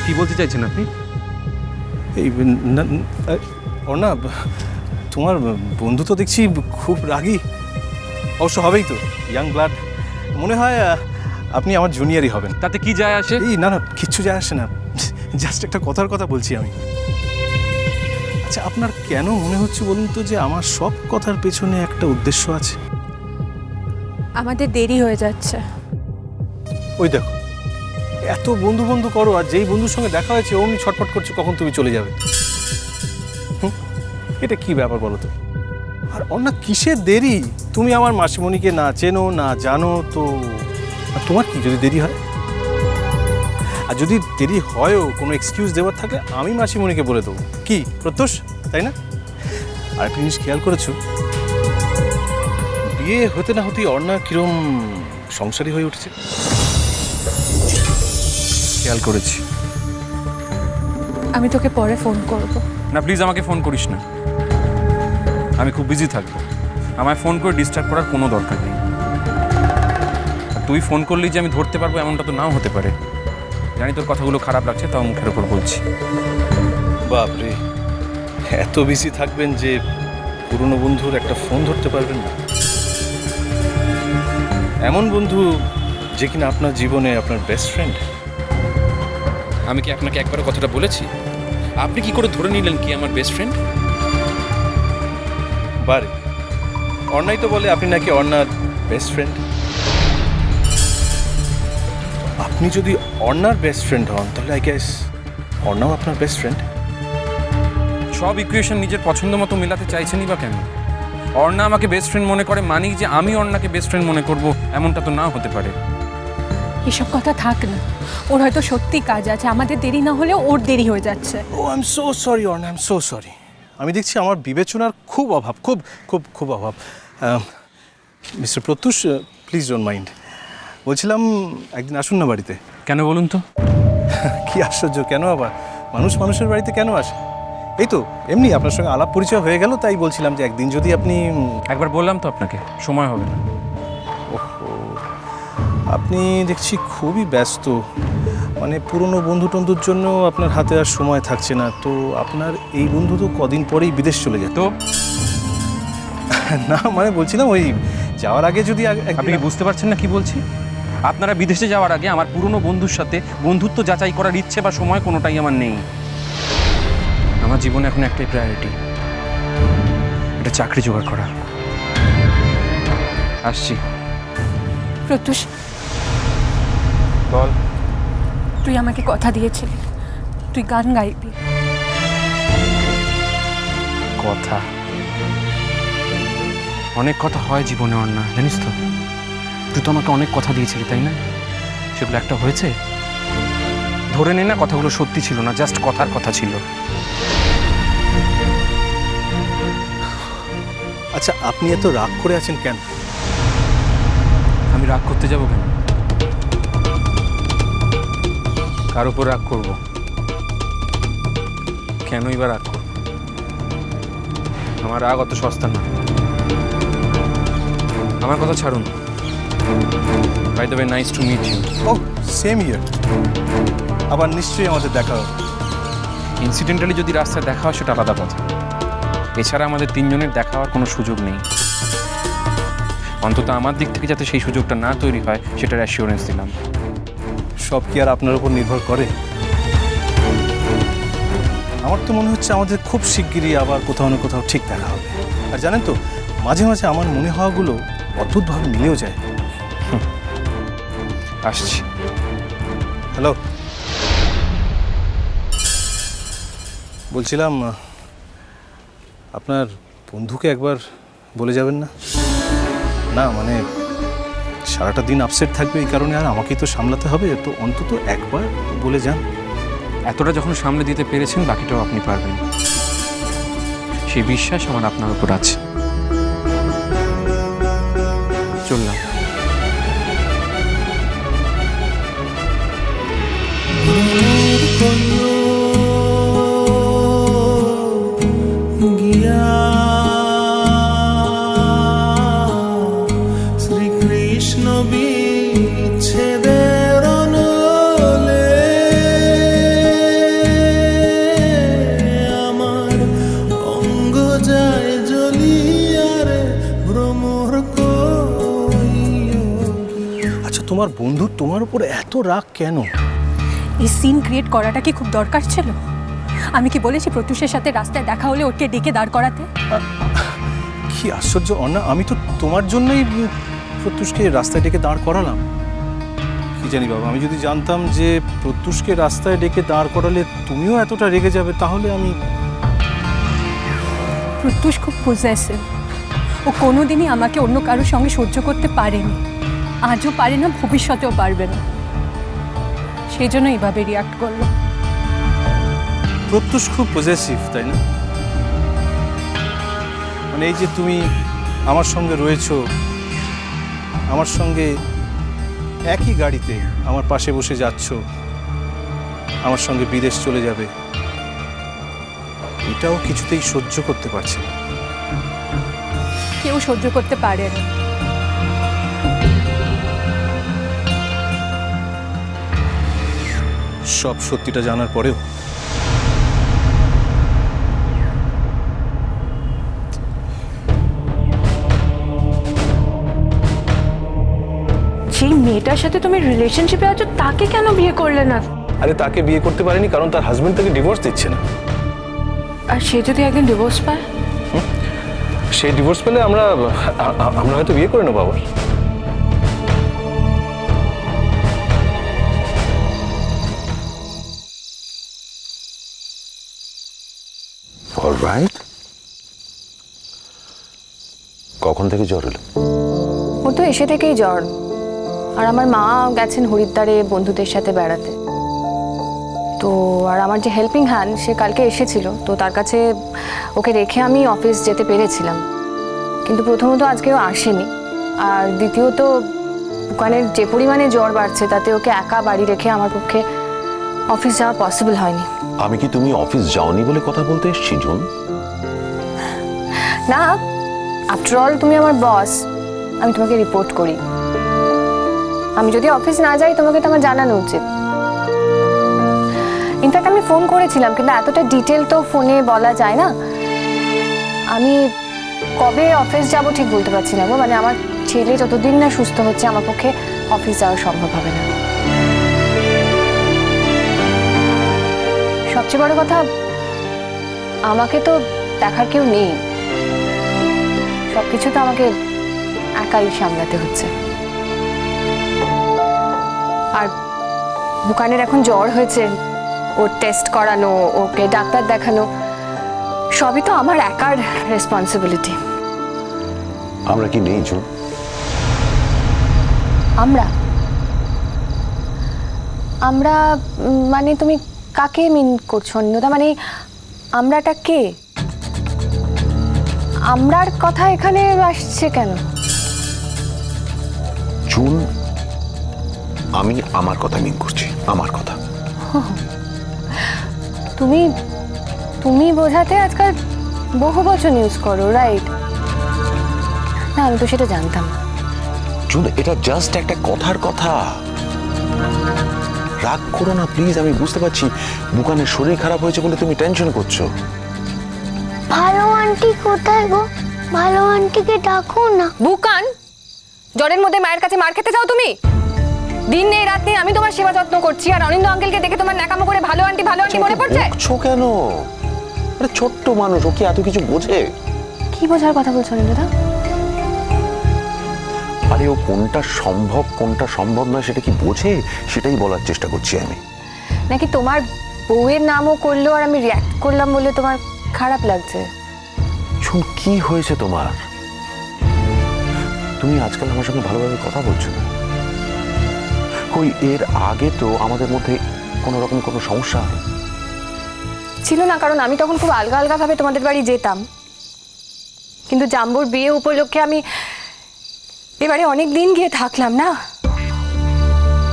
কি বলতে চাইছেন আপনি? এই অর্ণা, তোমার বন্ধু তো দেখছি খুব রাগী। অবশ্য হবেই তো, ইয়াং ব্লাড। মনে হয় আপনি আমার জুনিয়রই হবেন। তাতে কি যায় আসে? এই না না, কিচ্ছু যায় আসে না, জাস্ট একটা কথার কথা বলছি আমি। আচ্ছা, আপনার কেন মনে হচ্ছে বলুন তো যে আমার সব কথার পেছনে একটা উদ্দেশ্য আছে? আমাদের দেরি হয়ে যাচ্ছে। ওই দেখো, এত বন্ধু বন্ধু করো, আর যেই বন্ধুর সঙ্গে দেখা হয়েছে অমনি ছটফট করছো কখন তুমি চলে যাবে। এটা কি ব্যাপার বলো তো? আর অন্য কিসের দেরি? তুমি আমার মাসিমণিকে না চেনো না জানো তো, আর তোমার কি যদি দেরি হয়? আর যদি দেরি হয়ও, কোনো এক্সকিউজ দেওয়ার থাকলে আমি মাসিমণিকে বলে দেবো। কি প্রত্যুষ, তাই না? আর একটা জিনিস খেয়াল করেছো, বিয়ে হতে না হতেই অর্ণা কিরম সংসারী হয়ে উঠেছে? খেয়াল করেছি। আমি তোকে পরে ফোন করব। না প্লিজ, আমাকে ফোন করিস না। আমি খুব বিজি থাকবো। আমায় ফোন করে ডিস্টার্ব করার কোনো দরকার নেই। আর তুই ফোন করলি যে আমি ধরতে পারবো এমনটা তো নাও হতে পারে। জানি তোর কথাগুলো খারাপ লাগছে, তাও মুখের ওপর বলছি। বাপরে, এত বিজি থাকবেন যে পুরনো বন্ধুর একটা ফোন ধরতে পারবেন না? এমন বন্ধু যে কিনা আপনার জীবনে আপনার বেস্ট ফ্রেন্ড। আমি কি আপনাকে একবারও কথাটা বলেছি? আপনি কি করে ধরে নিলেন কি আমার বেস্ট ফ্রেন্ড? বারে, অর্ণাই তো বলে আপনি নাকি অর্ণার বেস্ট ফ্রেন্ড। আপনি যদি অর্ণার বেস্ট ফ্রেন্ড হন তাহলে আই গেস অর্ণাও আপনার বেস্ট ফ্রেন্ড। সব ইকুয়েশন নিজের পছন্দ মতো মেলাতে চাইছেনই বা কেন? অর্ণা আমাকে বেস্ট ফ্রেন্ড মনে করে মানি যে আমি অর্ণাকে বেস্ট ফ্রেন্ড মনে করব, এমনটা তো না হতে পারে। এসব কথা থাক না, ওর হয়তো সত্যি কাজ আছে, আমাদের দেরি না হলেও ওর দেরি হয়ে যাচ্ছে। Oh I am so sorry Arna, I am so sorry. আমি দেখছি আমার বিবেচনার খুব অভাব, খুব খুব খুব অভাব। Mister Pratyush, please don't mind. বলছিলাম একদিন আসুন না বাড়িতে। কেন বলুন তো? কি আশ্চর্য, কেন আবার? মানুষ মানুষের বাড়িতে কেন আসে? এই তো এমনি আপনার সঙ্গে আলাপ পরিচয় হয়ে গেল, তাই বলছিলাম যে একদিন যদি আপনি। একবার বললাম তো আপনাকে, সময় হবে না। ওহো, আপনি দেখছি খুবই ব্যস্ত। মানে পুরনো বন্ধু টন্ধুর জন্য আপনার হাতে আর সময় থাকছে না। তো আপনার এই বন্ধু তো কদিন পরেই বিদেশ চলে যায়। তো না মানে বলছিলাম ওই যাওয়ার আগে যদি আপনি কি বুঝতে পারছেন না কি বলছি? আপনারা বিদেশে যাওয়ার আগে আমার পুরনো বন্ধুর সাথে বন্ধুত্ব যাচাই করার ইচ্ছে বা সময় কোনোটাই আমার নেই। আমার জীবনে এখন একটাই প্রায়োরিটি, এটা চাকরি জোগাড় করা। আসছি। প্রত্যুষ, বল। তুই আমাকে কথা দিয়েছিলি তুই গান গাইবি। কথা, অনেক কথা হয় জীবনে অর্ণা, জানিস তো? তুই তো আমাকে অনেক কথা দিয়েছিলি, তাই না? সেগুলো একটা হয়েছে? ধরে নে না কথাগুলো সত্যি ছিল না, জাস্ট কথার কথা ছিল। আচ্ছা, আপনি এত রাগ করে আছেন কেন? আমি রাগ করতে যাব কেন? কার উপর রাগ করব? কেনই বা রাগ করব? আমার রাগ অত সস্তা না। আমার কথা ছাড়ুন। By the way, nice to meet you. Oh same here. আবার নিশ্চয়ই আমাদের দেখা হবে। ইনসিডেন্টালি যদি রাস্তায় দেখা হয় সেটা আলাদা কথা, এছাড়া আমাদের তিনজনের দেখা হওয়ার কোনো সুযোগ নেই। অন্তত আমার দিক থেকে যাতে সেই সুযোগটা না তৈরি হয় সেটার অ্যাসিওরেন্স দিলাম। সব কি আর আপনার উপর নির্ভর করে? আমার তো মনে হচ্ছে আমাদের খুব শিগগিরই আবার কোথাও না কোথাও ঠিক দেখা হবে। আর জানেন তো, মাঝে মাঝে আমার মনে হওয়াগুলো অদ্ভুতভাবে মিলেও যায়। আসছি। হ্যালো, বলছিলাম আপনার বন্ধুকে একবার বলে যাবেন না? না মানে সারাটা দিন আপসেট থাকবে এই কারণে, আর আমাকেই তো সামলাতে হবে, তো অন্তত একবার বলে যান। এতটা যখন সামনে দিতে পেরেছেন, বাকিটাও আপনি পারবেন, সেই বিশ্বাস আমার আপনার উপর আছে। চললাম। শ্রীকৃষ্ণ বিচ্ছেদের অনলে তোমার বন্ধু তোমার উপর এত রাগ কেন? এই সিন ক্রিয়েট করাটা কি খুব দরকার ছিল? আমি কি বলেছি প্রত্যুষের সাথে রাস্তায় দেখা হলে ওকে ডেকে দাঁড় করাতে? কি আশ্চর্য অন্না, আমি তো তোমার জন্যই প্রত্যুষকে রাস্তায় ডেকে দাঁড় করালাম। কি জানি বাবা, আমি যদি জানতাম যে প্রত্যুষকে রাস্তায় ডেকে দাঁড় করালে তুমিও এতটা রেগে যাবে, তাহলে আমি... প্রত্যুষ খুব পজেসিভ। ও কোনোদিনই আমাকে অন্য কারোর সঙ্গে সহ্য করতে পারেনি, আজও পারে না, ভবিষ্যতেও পারবে না। সেই জন্য এইভাবে রিয়াক্ট করলো। প্রত্যুষ খুব পজেসিভ, তাই না? মানে এই যে তুমি আমার সঙ্গে রয়েছো, আমার সঙ্গে একই গাড়িতে আমার পাশে বসে যাচ্ছ, আমার সঙ্গে বিদেশ চলে যাবে, এটাও কিছুতেই সহ্য করতে পারছে না। কেউ সহ্য করতে পারে না। সব সত্যিটা জানার পরেও যেই মেয়েটার সাথে তুমি রিলেশনশিপে আছো তাকে কেন বিয়ে করলে না? আরে তাকে বিয়ে করতে পারেনি কারণ তার হাজবেন্ড তাকে ডিভোর্স দিচ্ছে না। আর সে যদি একদিন ডিভোর্স পায়? সেই ডিভোর্স পেলে আমরা হয়তো বিয়ে করে নেবো আবার। অলরাইট, কখন থেকে জ্বর এলো? ও তো এসে থেকেই জ্বর। আর আমার মা গেছেন হরিদ্বারে বন্ধুদের সাথে বেড়াতে। তো আর আমার যে হেল্পিং হ্যান্ড সে কালকে এসেছিল, তো তার কাছে ওকে রেখে আমি অফিস যেতে পেরেছিলাম। কিন্তু প্রথমত আজকেও আসেনি, আর দ্বিতীয়ত দোকানের যে পরিমাণে জ্বর বাড়ছে তাতে ওকে একা বাড়ি রেখে আমার পক্ষে অফিস যাওয়া পসিবল হয়নি। আমি কি তুমি অফিস যাওনি বলে কথা বলতে এসেছি জুন? না, আফটার অল তুমি আমার বস, আমি তোমাকে রিপোর্ট করি। আমি যদি অফিস না যাই তোমাকে তো আমার জানানো উচিত। ইনফ্যাক্ট আমি ফোন করেছিলাম, কিন্তু এতটা ডিটেল তো ফোনে বলা যায় না। আমি কবে অফিস যাব ঠিক বলতে পারছি না গো। মানে আমার ছেলে যতদিন না সুস্থ হচ্ছে আমার পক্ষে অফিস যাওয়া সম্ভব হবে না। সবচেয়ে বড় কথা, আমাকে তো দেখার কেউ নেই, সবকিছু তো আমাকে একাই সামলাতে হচ্ছে। আর বুকানের এখন জ্বর হয়েছে, ওর টেস্ট করানো, ওকে ডাক্তার দেখানো, সবই তো আমার একার রেসপন্সিবিলিটি। আমরা কি নেই জুন? আমরা আমরা মানে তুমি কাকে মিন করছো অন্যদা? মানে আমরাটা কে? আমরার কথা এখানে আসছে কেন? জুন, আমি আমার কথা মিন করছি, আমার কথা। তুমি তুমি বোঝাতে আজকাল বহু বছর ইউজ করো, রাইট? না, আমি তো সেটা জানতাম না। জুন, এটা জাস্ট একটা কথার কথা। রাগ করো না প্লিজ। আমি বুঝতে পারছি বুকানের শরীর খারাপ হয়েছে বলে তুমি টেনশন করছো। ভালো আন্টি কোথায় গো? ভালো আন্টিকে ডাকো না। বুকান, জ্বরের মধ্যে মায়ের কাছে মার খেতে যাও তুমি? দিন নেই রাত নেই আমি তোমার সেবা যত্ন করছি, আর অনিন্দ আঙ্কেলকে দেখে তোমার ন্যাকামো করে ভালো আন্টি মনে পড়ছে? বকছো কেন? আরে ছোট্ট মানুষ, ও কি এত কিছু বোঝে? কি বোঝার কথা বলছো অনিন্দা? আরে ও কোনটা সম্ভব কোনটা সম্ভব নয় সেটা কি বোঝে? সেটাই বলার চেষ্টা করছি আমি। নাকি তোমার বউয়ের নামও করলো আর আমি রিয়াক্ট করলাম বলে তোমার খারাপ লাগছে? শুন, কি হয়েছে তোমার? তুমি আজকাল আমার সঙ্গে ভালোভাবে কথা বলছো না। কই এর আগে তো আমাদের মধ্যে কোনো রকম কোনো সমস্যা ছিল না, কারণ আমি তখন খুব আলগা আলগা ভাবে তোমাদের বাড়ি যেতাম। কিন্তু জাম্বুর বিয়ে উপলক্ষে আমি এবারে অনেক দিন গিয়ে থাকলাম না,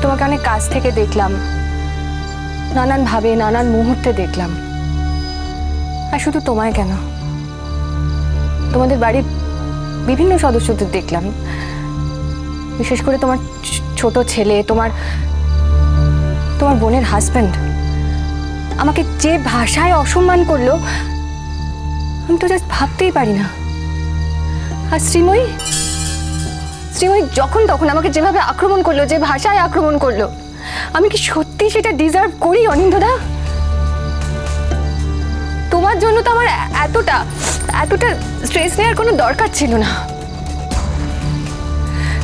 তোমাকে অনেক কাছ থেকে দেখলাম, নানান ভাবে নানান মুহূর্তে দেখলাম। আর শুধু তোমায় কেন, তোমাদের বাড়ির বিভিন্ন সদস্যদের দেখলাম, বিশেষ করে তোমার ছোট ছেলে, তোমার বোনের হাজবেন্ড আমাকে যে ভাষায় অসম্মান করলো আমি তো জাস্ট ভাবতেই পারি না। আর শ্রীময়ী যখন তখন আমাকে যেভাবে আক্রমণ করলো, যে ভাষায় আক্রমণ করলো, আমি কি সত্যি সেটা ডিজার্ভ করি অনিন্দদা? তোমার জন্য তো আমার এতটা স্ট্রেস নেওয়ার কোনো দরকার ছিল না।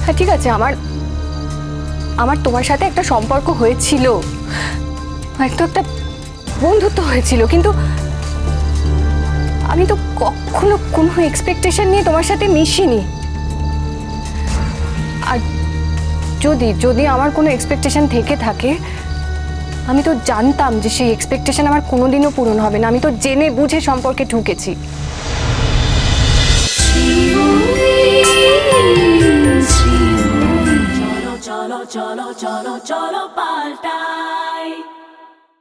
হ্যাঁ ঠিক আছে, আমার তোমার সাথে একটা সম্পর্ক হয়েছিল, হয়তো একটা বন্ধুত্ব হয়েছিল, কিন্তু আমি তো কখনো কোনো এক্সপেকটেশন নিয়ে তোমার সাথে মিশিনি। আর যদি আমার কোনো এক্সপেকটেশন থেকে থাকে, আমি তো জানতাম যে সেই এক্সপেকটেশন আমার কোনোদিনও পূরণ হবে না। আমি তো জেনে বুঝে সম্পর্কে ঢুকেছি। cholo, cholo, cholo, cholo, cholo, paltai.